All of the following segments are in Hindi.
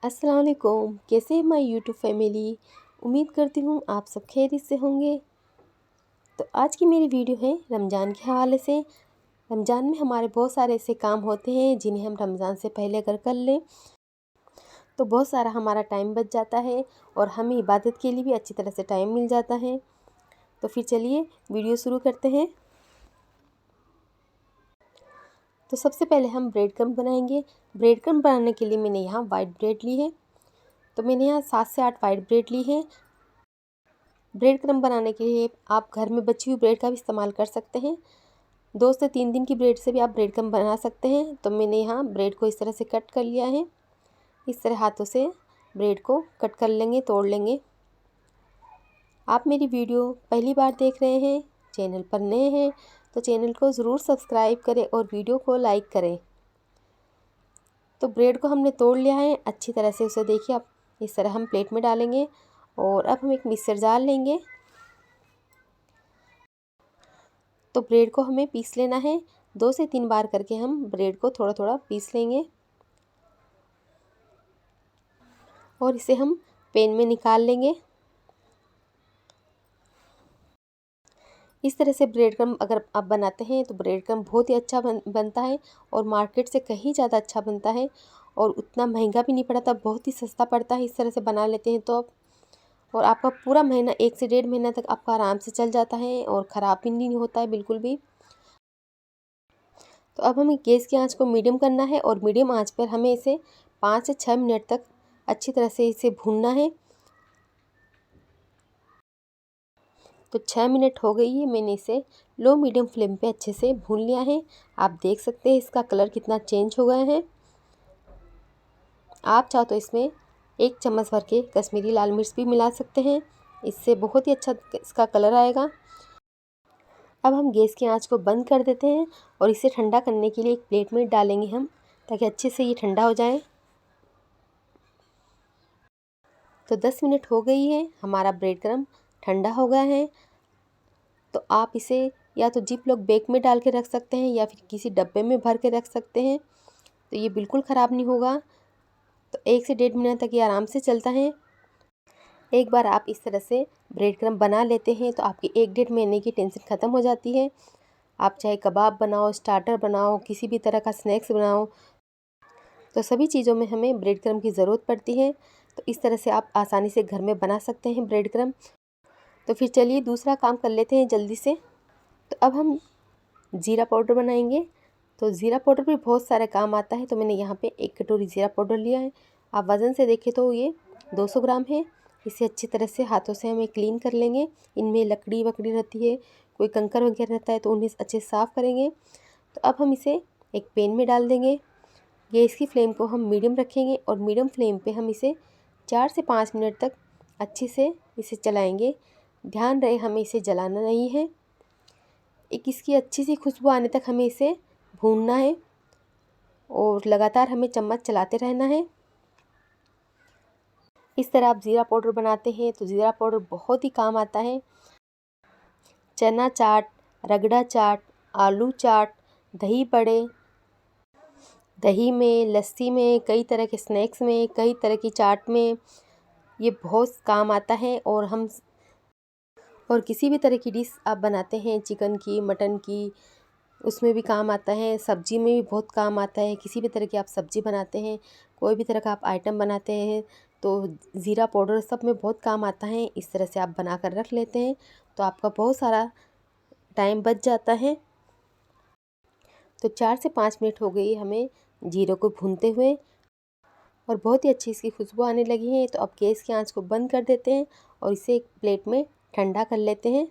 अस्सलाम वालेकुम। कैसे हैं माय यूट्यूब फैमिली। उम्मीद करती हूँ आप सब खैरियत से होंगे। तो आज की मेरी वीडियो है रमज़ान के हवाले से। रमज़ान में हमारे बहुत सारे ऐसे काम होते हैं जिन्हें हम रमज़ान से पहले अगर कर लें तो बहुत सारा हमारा टाइम बच जाता है और हमें इबादत के लिए भी अच्छी तरह से टाइम मिल जाता है। तो फिर चलिए वीडियो शुरू करते हैं। तो सबसे पहले हम ब्रेड क्रम्ब बनाएंगे। ब्रेड क्रम्ब बनाने के लिए मैंने यहाँ वाइट ब्रेड ली है। तो मैंने यहाँ 7 से 8 वाइट ब्रेड ली है। ब्रेड क्रम्ब बनाने के लिए आप घर में बची हुई ब्रेड का भी इस्तेमाल कर सकते हैं। 2 से 3 दिन की ब्रेड से भी आप ब्रेड क्रम्ब बना सकते हैं। तो मैंने यहाँ ब्रेड को इस तरह से कट कर लिया है। इस तरह हाथों से ब्रेड को कट कर लेंगे, तोड़ लेंगे। आप मेरी वीडियो पहली बार देख रहे हैं, चैनल पर नए हैं तो चैनल को ज़रूर सब्सक्राइब करें और वीडियो को लाइक करें। तो ब्रेड को हमने तोड़ लिया है अच्छी तरह से। उसे देखिए आप इस तरह हम प्लेट में डालेंगे और अब हम एक मिक्सर जार लेंगे। तो ब्रेड को हमें पीस लेना है। 2 से 3 बार करके हम ब्रेड को थोड़ा थोड़ा पीस लेंगे और इसे हम पैन में निकाल लेंगे। इस तरह से ब्रेड क्रम्ब अगर आप बनाते हैं तो ब्रेड क्रम्ब बहुत ही अच्छा बनता है और मार्केट से कहीं ज़्यादा अच्छा बनता है और उतना महंगा भी नहीं पड़ता, बहुत ही सस्ता पड़ता है। इस तरह से बना लेते हैं तो और आपका पूरा महीना 1 से 1.5 महीना तक आपका आराम से चल जाता है और ख़राब भी नहीं होता है बिल्कुल भी। तो अब हमें गैस की आंच को मीडियम करना है और मीडियम आंच पर हमें इसे 5 से 6 मिनट तक अच्छी तरह से इसे भूनना है। तो 6 मिनट हो गई है, मैंने इसे लो मीडियम फ्लेम पे अच्छे से भून लिया है। आप देख सकते हैं इसका कलर कितना चेंज हो गया है। आप चाहो तो इसमें 1 चम्मच भर के कश्मीरी लाल मिर्च भी मिला सकते हैं, इससे बहुत ही अच्छा इसका कलर आएगा। अब हम गैस की आंच को बंद कर देते हैं और इसे ठंडा करने के लिए एक प्लेट में डालेंगे हम, ताकि अच्छे से ये ठंडा हो जाए। तो 10 मिनट हो गई है, हमारा ब्रेड क्रम्ब ठंडा हो गया है। तो आप इसे या तो जिप लॉक बैग में डाल के रख सकते हैं या फिर किसी डब्बे में भर के रख सकते हैं, तो ये बिल्कुल ख़राब नहीं होगा। तो 1 से 1.5 महीना तक ये आराम से चलता है। एक बार आप इस तरह से ब्रेड क्रम्ब बना लेते हैं तो आपकी 1-1.5 महीने की टेंशन ख़त्म हो जाती है। आप चाहे कबाब बनाओ, स्टार्टर बनाओ, किसी भी तरह का स्नैक्स बनाओ, तो सभी चीज़ों में हमें ब्रेड क्रम्ब की ज़रूरत पड़ती है। तो इस तरह से आप आसानी से घर में बना सकते हैं ब्रेड क्रम्ब। तो फिर चलिए दूसरा काम कर लेते हैं जल्दी से। तो अब हम ज़ीरा पाउडर बनाएंगे। तो ज़ीरा पाउडर भी बहुत सारे काम आता है। तो मैंने यहाँ पे 1 कटोरी ज़ीरा पाउडर लिया है। आप वज़न से देखें तो ये 200 ग्राम है। इसे अच्छी तरह से हाथों से हमें क्लीन कर लेंगे। इनमें लकड़ी वकड़ी रहती है, कोई कंकर वगैरह रहता है, तो उन्हें अच्छे से साफ़ करेंगे। तो अब हम इसे एक पैन में डाल देंगे। गैस की फ्लेम को हम मीडियम रखेंगे और मीडियम फ्लेम पे हम इसे 4 से 5 मिनट तक अच्छे से इसे चलाएँगे। ध्यान रहे हमें इसे जलाना नहीं है। एक इसकी अच्छी सी खुशबू आने तक हमें इसे भूनना है और लगातार हमें चम्मच चलाते रहना है। इस तरह आप ज़ीरा पाउडर बनाते हैं तो ज़ीरा पाउडर बहुत ही काम आता है। चना चाट, रगड़ा चाट, आलू चाट, दही बड़े, दही में, लस्सी में, कई तरह के स्नैक्स में, कई तरह की चाट में ये बहुत काम आता है। और किसी भी तरह की डिश आप बनाते हैं, चिकन की, मटन की, उसमें भी काम आता है। सब्ज़ी में भी बहुत काम आता है। किसी भी तरह की आप सब्ज़ी बनाते हैं, कोई भी तरह का आप आइटम बनाते हैं तो ज़ीरा पाउडर सब में बहुत काम आता है। इस तरह से आप बना कर रख लेते हैं तो आपका बहुत सारा टाइम बच जाता है। तो 4 से 5 मिनट हो गई हमें जीरे को भूनते हुए और बहुत ही अच्छी इसकी खुशबू आने लगी है। तो अब गैस की आंच को बंद कर देते हैं और इसे एक प्लेट में ठंडा कर लेते हैं।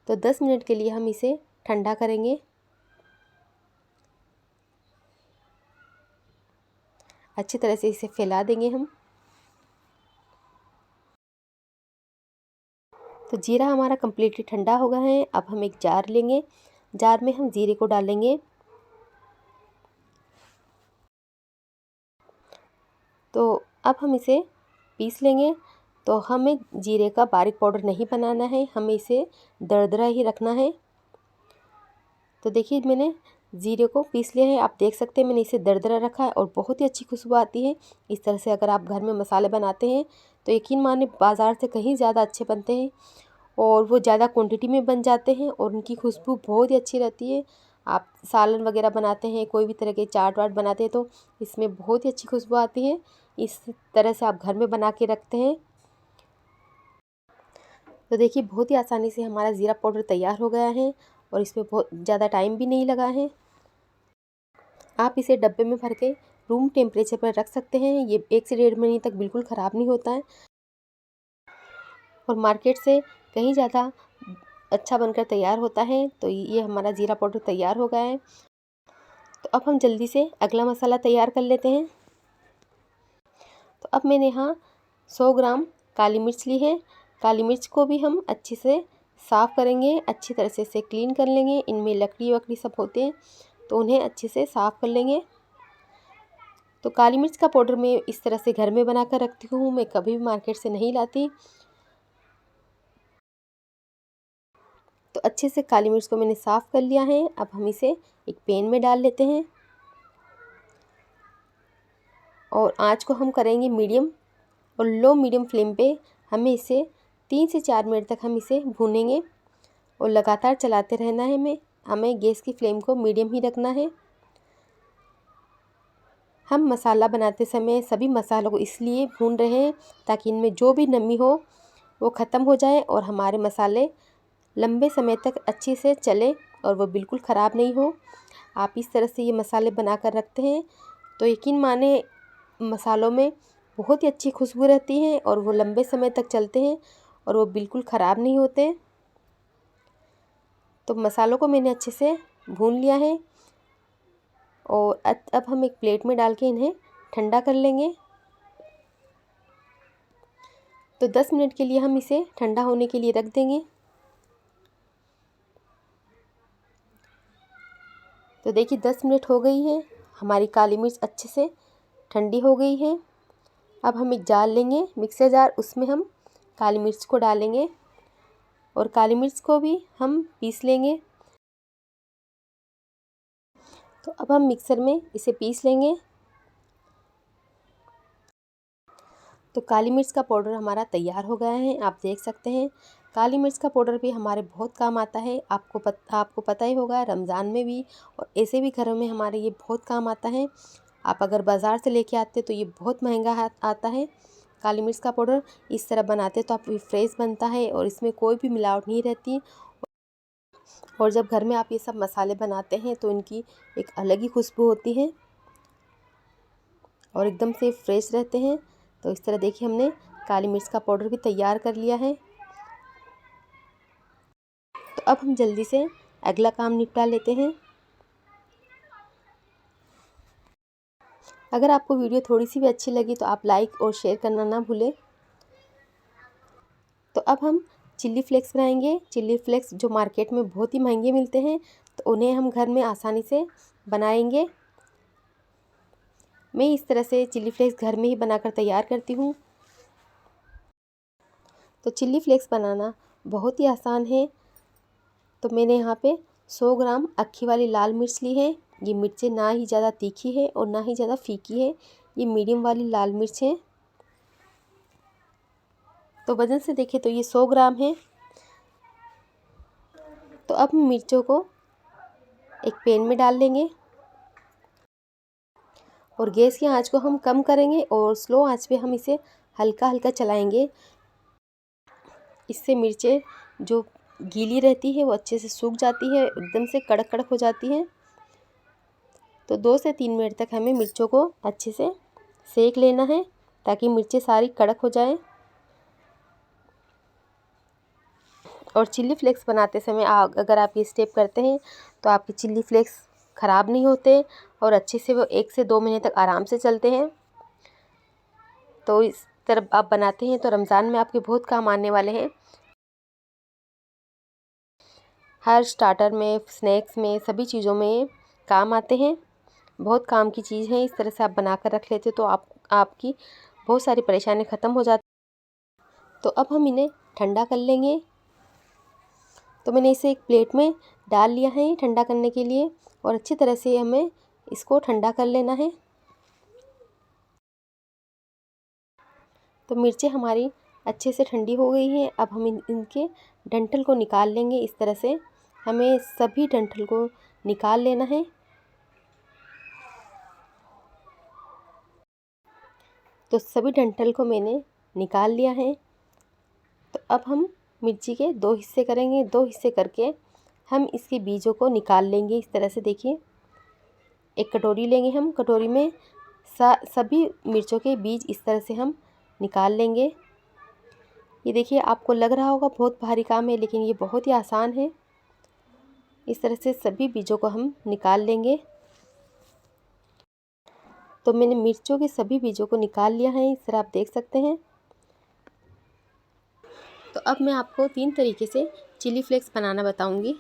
तो 10 मिनट के लिए हम इसे ठंडा करेंगे। अच्छी तरह से इसे फैला देंगे हम। तो जीरा हमारा कम्प्लीटली ठंडा हो गया है। अब हम एक जार लेंगे, जार में हम जीरे को डालेंगे। तो अब हम इसे पीस लेंगे। तो हमें जीरे का बारीक पाउडर नहीं बनाना है, हमें इसे दरदरा ही रखना है। तो देखिए मैंने ज़ीरे को पीस लिया है। आप देख सकते हैं मैंने इसे दरदरा रखा है और बहुत ही अच्छी खुशबू आती है। इस तरह से अगर आप घर में मसाले बनाते हैं तो यकीन माने बाज़ार से कहीं ज़्यादा अच्छे बनते हैं और वो ज़्यादा क्वांटिटी में बन जाते हैं और उनकी खुशबू बहुत ही अच्छी रहती है। आप सालन वगैरह बनाते हैं, कोई भी तरह के चाट वाट बनाते हैं तो इसमें बहुत ही अच्छी खुशबू आती है। इस तरह से आप घर में बना के रखते हैं तो देखिए बहुत ही आसानी से हमारा ज़ीरा पाउडर तैयार हो गया है और इसमें बहुत ज़्यादा टाइम भी नहीं लगा है। आप इसे डब्बे में भर के रूम टेम्परेचर पर रख सकते हैं। ये 1 से 1.5 महीने तक बिल्कुल ख़राब नहीं होता है और मार्केट से कहीं ज़्यादा अच्छा बनकर तैयार होता है। तो ये हमारा ज़ीरा पाउडर तैयार हो गया है। तो अब हम जल्दी से अगला मसाला तैयार कर लेते हैं। तो अब मैंने यहाँ 100 ग्राम काली मिर्च ली है। काली मिर्च को भी हम अच्छे से साफ़ करेंगे, अच्छी तरह से इसे क्लीन कर लेंगे। इनमें लकड़ी वकड़ी सब होते हैं तो उन्हें अच्छे से साफ़ कर लेंगे। तो काली मिर्च का पाउडर मैं इस तरह से घर में बना कर रखती हूँ, मैं कभी भी मार्केट से नहीं लाती। तो अच्छे से काली मिर्च को मैंने साफ़ कर लिया है। अब हम इसे एक पैन में डाल लेते हैं और आँच को हम करेंगे मीडियम और लो मीडियम फ्लेम पे हमें इसे 3 से 4 मिनट तक हम इसे भूनेंगे और लगातार चलाते रहना है। हमें गैस की फ्लेम को मीडियम ही रखना है। हम मसाला बनाते समय सभी मसालों को इसलिए भून रहे हैं ताकि इनमें जो भी नमी हो वो ख़त्म हो जाए और हमारे मसाले लंबे समय तक अच्छे से चले और वो बिल्कुल ख़राब नहीं हो। आप इस तरह से ये मसाले बना कर रखते हैं तो यकीन माने मसालों में बहुत ही अच्छी खुशबू रहती है और वो लंबे समय तक चलते हैं और वो बिल्कुल ख़राब नहीं होते। तो मसालों को मैंने अच्छे से भून लिया है और अब हम एक प्लेट में डाल के इन्हें ठंडा कर लेंगे। तो 10 मिनट के लिए हम इसे ठंडा होने के लिए रख देंगे। तो देखिए 10 मिनट हो गई है, हमारी काली मिर्च अच्छे से ठंडी हो गई है। अब हम एक जार लेंगे, मिक्सर जार, उसमें हम काली मिर्च को डालेंगे और काली मिर्च को भी हम पीस लेंगे। तो अब हम मिक्सर में इसे पीस लेंगे। तो काली मिर्च का पाउडर हमारा तैयार हो गया है। आप देख सकते हैं काली मिर्च का पाउडर भी हमारे बहुत काम आता है। आपको पता ही होगा रमज़ान में भी और ऐसे भी घरों में हमारे ये बहुत काम आता है। आप अगर बाज़ार से लेके आते तो ये बहुत महंगा आता है। काली मिर्च का पाउडर इस तरह बनाते तो आप फ्रेश बनता है और इसमें कोई भी मिलावट नहीं रहती। और जब घर में आप ये सब मसाले बनाते हैं तो इनकी एक अलग ही खुशबू होती है और एकदम से फ्रेश रहते हैं। तो इस तरह देखिए हमने काली मिर्च का पाउडर भी तैयार कर लिया है। तो अब हम जल्दी से अगला काम निपटा लेते हैं। अगर आपको वीडियो थोड़ी सी भी अच्छी लगी तो आप लाइक और शेयर करना ना भूलें। तो अब हम चिल्ली फ्लेक्स बनाएंगे। चिल्ली फ्लेक्स जो मार्केट में बहुत ही महंगे मिलते हैं तो उन्हें हम घर में आसानी से बनाएंगे। मैं इस तरह से चिल्ली फ्लेक्स घर में ही बनाकर तैयार करती हूँ। तो चिल्ली फ्लेक्स बनाना बहुत ही आसान है। तो मैंने यहाँ पे 100 ग्राम अक्खी वाली लाल मिर्च ली है। ये मिर्चें ना ही ज़्यादा तीखी है और ना ही ज़्यादा फीकी है, ये मीडियम वाली लाल मिर्च है। तो वज़न से देखें तो ये 100 ग्राम है। तो अब हम मिर्चों को एक पैन में डाल लेंगे और गैस की आंच को हम कम करेंगे और स्लो आंच पे हम इसे हल्का हल्का चलाएंगे। इससे मिर्चें जो गीली रहती है वो अच्छे से सूख जाती है, एकदम से कड़क कड़क हो जाती है। तो 2 से 3 मिनट तक हमें मिर्चों को अच्छे से सेक लेना है ताकि मिर्चें सारी कड़क हो जाए। और चिल्ली फ्लेक्स बनाते समय अगर आप ये स्टेप करते हैं तो आपके चिल्ली फ्लेक्स ख़राब नहीं होते और अच्छे से वो 1 से 2 महीने तक आराम से चलते हैं। तो इस तरह आप बनाते हैं तो रमज़ान में आपके बहुत काम आने वाले हैं। हर स्टार्टर में, स्नैक्स में, सभी चीज़ों में काम आते हैं। बहुत काम की चीज़ है। इस तरह से आप बना कर रख लेते तो आपकी बहुत सारी परेशानी ख़त्म हो जाती। तो अब हम इन्हें ठंडा कर लेंगे। तो मैंने इसे एक प्लेट में डाल लिया है ठंडा करने के लिए और अच्छी तरह से हमें इसको ठंडा कर लेना है। तो मिर्चें हमारी अच्छे से ठंडी हो गई हैं। अब हम इनके डंठल को निकाल लेंगे। इस तरह से हमें सभी डंठल को निकाल लेना है। तो सभी डंठल को मैंने निकाल लिया है। तो अब हम मिर्ची के 2 हिस्से करेंगे। 2 हिस्से करके हम इसके बीजों को निकाल लेंगे। इस तरह से देखिए, एक कटोरी लेंगे हम। कटोरी में सभी मिर्चों के बीज इस तरह से हम निकाल लेंगे। ये देखिए, आपको लग रहा होगा बहुत भारी काम है, लेकिन ये बहुत ही आसान है। इस तरह से सभी बीजों को हम निकाल लेंगे। तो मैंने मिर्चों के सभी बीजों को निकाल लिया है, इस तरह आप देख सकते हैं। तो अब मैं आपको 3 तरीके से चिली फ्लेक्स बनाना बताऊंगी।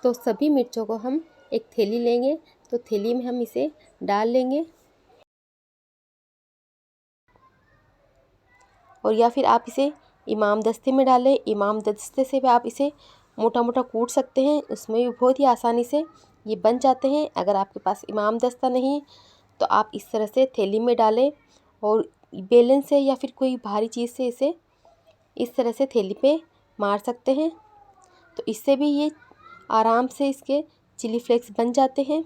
तो सभी मिर्चों को हम एक थैली लेंगे। तो थैली में हम इसे डाल लेंगे, और या फिर आप इसे इमाम दस्ते में डालें। इमाम दस्ते से भी आप इसे मोटा मोटा कूट सकते हैं, उसमें भी बहुत ही आसानी से ये बन जाते हैं। अगर आपके पास इमाम दस्ता नहीं तो आप इस तरह से थैली में डालें और बेलन से या फिर कोई भारी चीज़ से इसे इस तरह से थैली पे मार सकते हैं। तो इससे भी ये आराम से इसके चिली फ्लेक्स बन जाते हैं।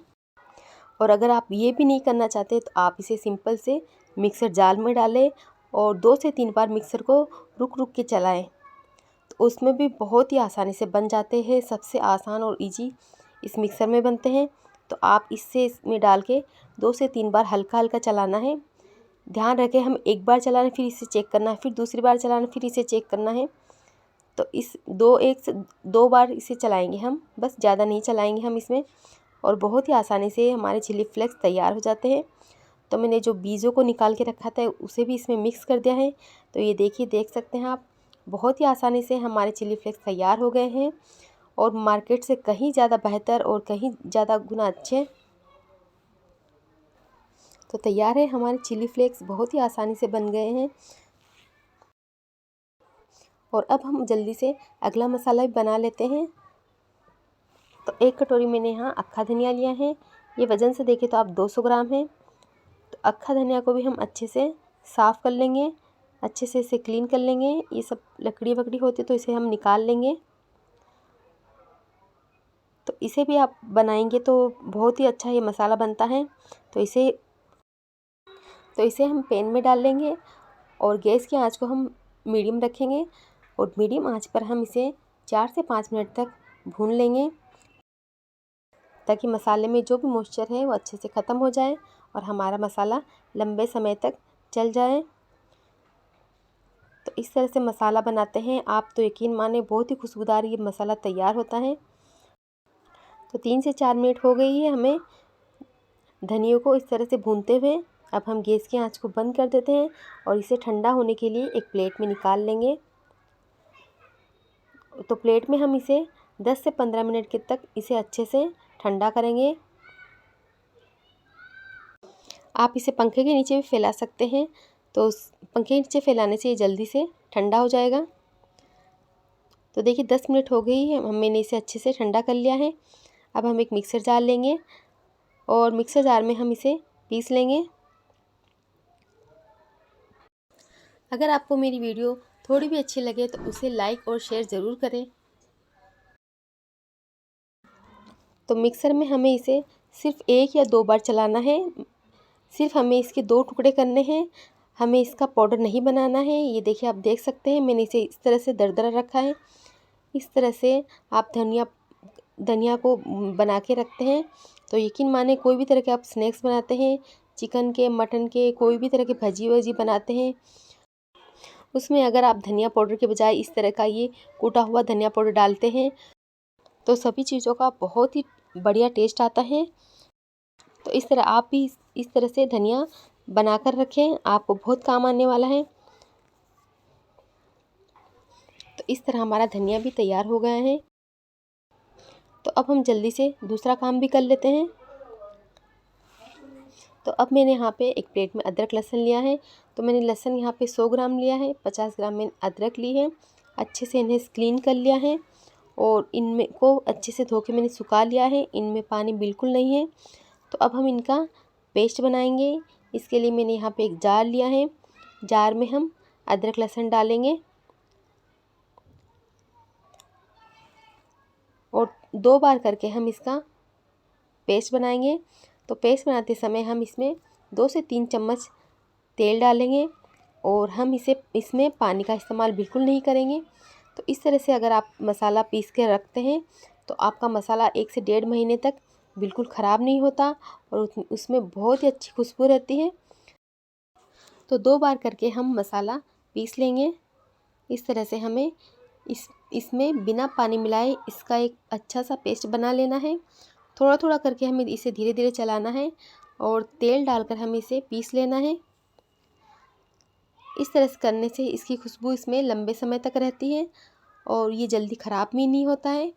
और अगर आप ये भी नहीं करना चाहते तो आप इसे सिंपल से मिक्सर जार में डालें और 2 से 3 बार मिक्सर को रुक रुक के चलाएं। तो उसमें भी बहुत ही आसानी से बन जाते हैं। सबसे आसान और इजी इस मिक्सर में बनते हैं। तो आप इसमें डाल के 2 से 3 बार हल्का हल्का चलाना है। ध्यान रखें, हम एक बार चलाना, फिर इसे चेक करना है, फिर दूसरी बार चलाना, फिर इसे चेक करना है। तो इस 2 बार इसे चलाएंगे हम, बस ज़्यादा नहीं चलाएंगे हम इसमें, और बहुत ही आसानी से हमारे चिली फ्लेक्स तैयार हो जाते हैं। तो मैंने जो बीजों को निकाल के रखा था उसे भी इसमें मिक्स कर दिया है। तो ये देखिए, देख सकते हैं आप, बहुत ही आसानी से हमारे चिली फ्लेक्स तैयार हो गए हैं, और मार्केट से कहीं ज़्यादा बेहतर और कहीं ज़्यादा गुना अच्छे। तो तैयार है हमारे चिली फ्लेक्स, बहुत ही आसानी से बन गए हैं। और अब हम जल्दी से अगला मसाला भी बना लेते हैं। तो 1 कटोरी मैंने यहाँ अक्खा धनिया लिया है। ये वज़न से देखें तो आप 200 ग्राम है। तो अक्खा धनिया को भी हम अच्छे से साफ़ कर लेंगे, अच्छे से इसे क्लीन कर लेंगे। ये सब लकड़ी वकड़ी होती है तो इसे हम निकाल लेंगे। तो इसे भी आप बनाएंगे तो बहुत ही अच्छा ये मसाला बनता है। तो इसे हम पैन में डाल लेंगे, और गैस की आंच को हम मीडियम रखेंगे, और मीडियम आंच पर हम इसे 4 से 5 मिनट तक भून लेंगे, ताकि मसाले में जो भी मॉइस्चर है वो अच्छे से ख़त्म हो जाए और हमारा मसाला लंबे समय तक चल जाए। तो इस तरह से मसाला बनाते हैं आप, तो यकीन माने बहुत ही खुशबूदार ये मसाला तैयार होता है। तो 3 से 4 मिनट हो गई है हमें धनियों को इस तरह से भूनते हुए। अब हम गैस की आंच को बंद कर देते हैं और इसे ठंडा होने के लिए एक प्लेट में निकाल लेंगे। तो प्लेट में हम इसे 10 से 15 मिनट के तक इसे अच्छे से ठंडा करेंगे। आप इसे पंखे के नीचे भी फैला सकते हैं, तो पंखे के नीचे फैलाने से ये जल्दी से ठंडा हो जाएगा। तो देखिए 10 मिनट हो गई है, मैंने इसे अच्छे से ठंडा कर लिया है। अब हम एक मिक्सर जार लेंगे और मिक्सर जार में हम इसे पीस लेंगे। अगर आपको मेरी वीडियो थोड़ी भी अच्छी लगे तो उसे लाइक और शेयर ज़रूर करें। तो मिक्सर में हमें इसे सिर्फ 1 या 2 बार चलाना है। सिर्फ हमें इसके 2 टुकड़े करने हैं, हमें इसका पाउडर नहीं बनाना है। ये देखिए, आप देख सकते हैं मैंने इसे इस तरह से दरदरा रखा है। इस तरह से आप धनिया को बना के रखते हैं तो यकीन माने कोई भी तरह के आप स्नैक्स बनाते हैं, चिकन के, मटन के, कोई भी तरह के भजी वजी बनाते हैं, उसमें अगर आप धनिया पाउडर के बजाय इस तरह का ये कूटा हुआ धनिया पाउडर डालते हैं तो सभी चीज़ों का बहुत ही बढ़िया टेस्ट आता है। तो इस तरह आप भी इस तरह से धनिया बनाकर रखें, आपको बहुत काम आने वाला है। तो इस तरह हमारा धनिया भी तैयार हो गया है। तो अब हम जल्दी से दूसरा काम भी कर लेते हैं। तो अब मैंने यहाँ पे एक प्लेट में अदरक लहसुन लिया है। तो मैंने लहसुन यहाँ पे 100 ग्राम लिया है, 50 ग्राम मैंने अदरक ली है। अच्छे से इन्हें क्लीन कर लिया है और इनमें को अच्छे से धो के मैंने सुखा लिया है, इनमें पानी बिल्कुल नहीं है। तो अब हम इनका पेस्ट बनाएंगे। इसके लिए मैंने यहाँ पे एक जार लिया है, जार में हम अदरक लहसुन डालेंगे और 2 बार करके हम इसका पेस्ट बनाएंगे। तो पेस्ट बनाते समय हम इसमें 2 से 3 चम्मच तेल डालेंगे और हम इसमें पानी का इस्तेमाल बिल्कुल नहीं करेंगे। तो इस तरह से अगर आप मसाला पीस के रखते हैं तो आपका मसाला 1 से 1.5 महीने तक बिल्कुल ख़राब नहीं होता और उसमें बहुत ही अच्छी खुशबू रहती है। तो 2 बार करके हम मसाला पीस लेंगे। इस तरह से हमें इसमें बिना पानी मिलाए इसका एक अच्छा सा पेस्ट बना लेना है। थोड़ा थोड़ा करके हमें इसे धीरे धीरे चलाना है और तेल डालकर हमें इसे पीस लेना है। इस तरह से करने से इसकी खुशबू इसमें लंबे समय तक रहती है और ये जल्दी ख़राब भी नहीं होता है।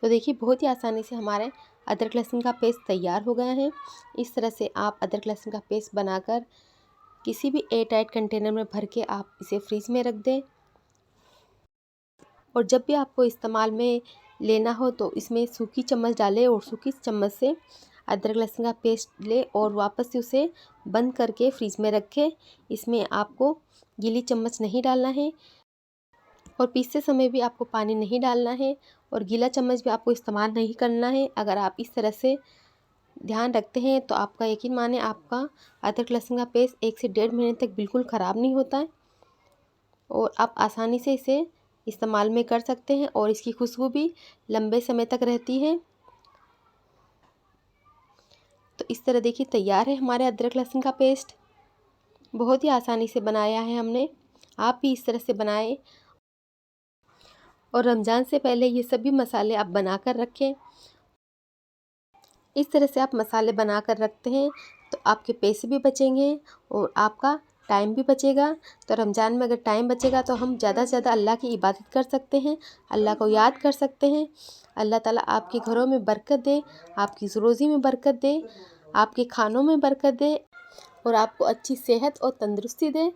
तो देखिए बहुत ही आसानी से हमारे अदरक लहसुन का पेस्ट तैयार हो गया है। इस तरह से आप अदरक लहसुन का पेस्ट बनाकर किसी भी एयर टाइट कंटेनर में भर के आप इसे फ्रीज में रख दें और जब भी आपको इस्तेमाल में लेना हो तो इसमें सूखी चम्मच डालें और सूखी चम्मच से अदरक लहसुन का पेस्ट ले और वापस से उसे बंद करके फ्रीज में रखें। इसमें आपको गीली चम्मच नहीं डालना है और पीसते समय भी आपको पानी नहीं डालना है और गीला चम्मच भी आपको इस्तेमाल नहीं करना है। अगर आप इस तरह से ध्यान रखते हैं तो आपका यकीन माने आपका अदरक लहसुन का पेस्ट 1 से 1.5 महीने तक बिल्कुल ख़राब नहीं होता है और आप आसानी से इसे इस्तेमाल में कर सकते हैं और इसकी खुशबू भी लंबे समय तक रहती है। तो इस तरह देखिए तैयार है हमारे अदरक लहसुन का पेस्ट। बहुत ही आसानी से बनाया है हमने, आप भी इस तरह से बनाएं और रमज़ान से पहले ये सभी मसाले आप बना कर रखें। इस तरह से आप मसाले बना कर रखते हैं तो आपके पैसे भी बचेंगे और आपका टाइम भी बचेगा। तो रमज़ान में अगर टाइम बचेगा तो हम ज़्यादा से ज़्यादा अल्लाह की इबादत कर सकते हैं, अल्लाह को याद कर सकते हैं। अल्लाह ताला आपके घरों में बरकत दे, आपकी रोज़ी में बरकत दे, आपके खानों में बरकत दे और आपको अच्छी सेहत और तंदुरुस्ती दे।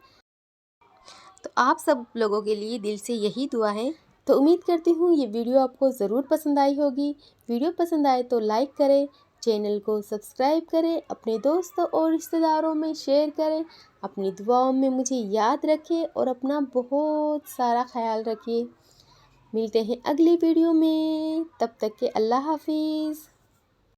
तो आप सब लोगों के लिए दिल से यही दुआ है। तो उम्मीद करती हूँ ये वीडियो आपको ज़रूर पसंद आई होगी। वीडियो पसंद आए तो लाइक करें, चैनल को सब्सक्राइब करें, अपने दोस्तों और रिश्तेदारों में शेयर करें, अपनी दुआओं में मुझे याद रखें और अपना बहुत सारा ख्याल रखिए। मिलते हैं अगली वीडियो में, तब तक के अल्लाह हाफिज़।